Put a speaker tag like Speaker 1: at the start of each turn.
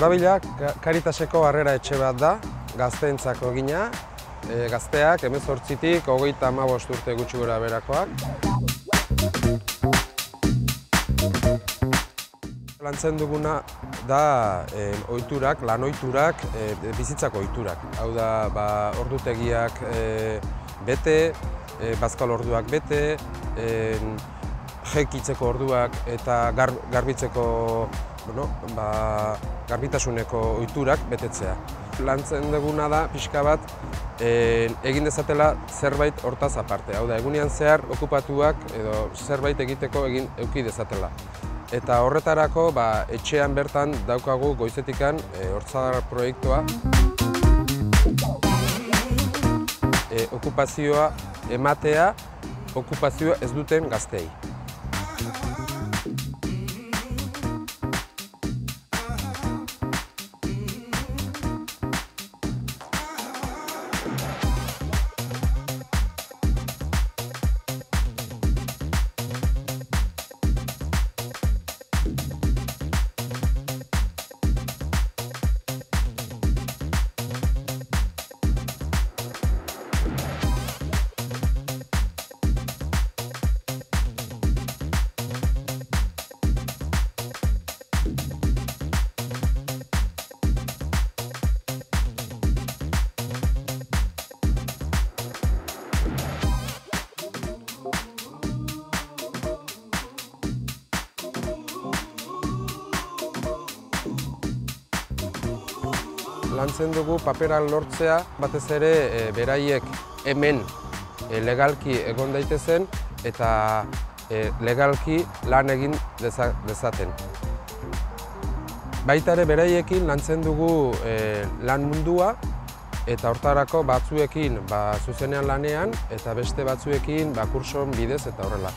Speaker 1: Borrabila Caritaseko harrera etxe bat da, gazteentzako egina. Gazteak 18tik 35 urte gutxi gora berakoak. Lantzen duguna da ohiturak, lan ohiturak, bizitzako ohiturak. Hau da, ordutegiak bete, bazkal orduak bete, jekitzeko orduak eta garbitzeko, garbitasuneko ohiturak betetzea. Lantzen duguna da pixka bat egin dezatela zerbait hortaz aparte. Hau da, egunean zehar okupatuak edo zerbait egiteko eduki dezatela. Eta horretarako etxean bertan daukagu goizetikan hortzadar proiektua. Okupazioa ematea, okupazioa ez duten gazteei. Lantzen dugu paperak lortzea, batez ere beraiek hemen legalki egon daitezen eta legalki lan egin dezaten. Baita ere beraiekin lantzen dugu lan mundua eta hortarako batzuekin zuzenean lanean eta beste batzuekin kurtsoen bidez eta horrela.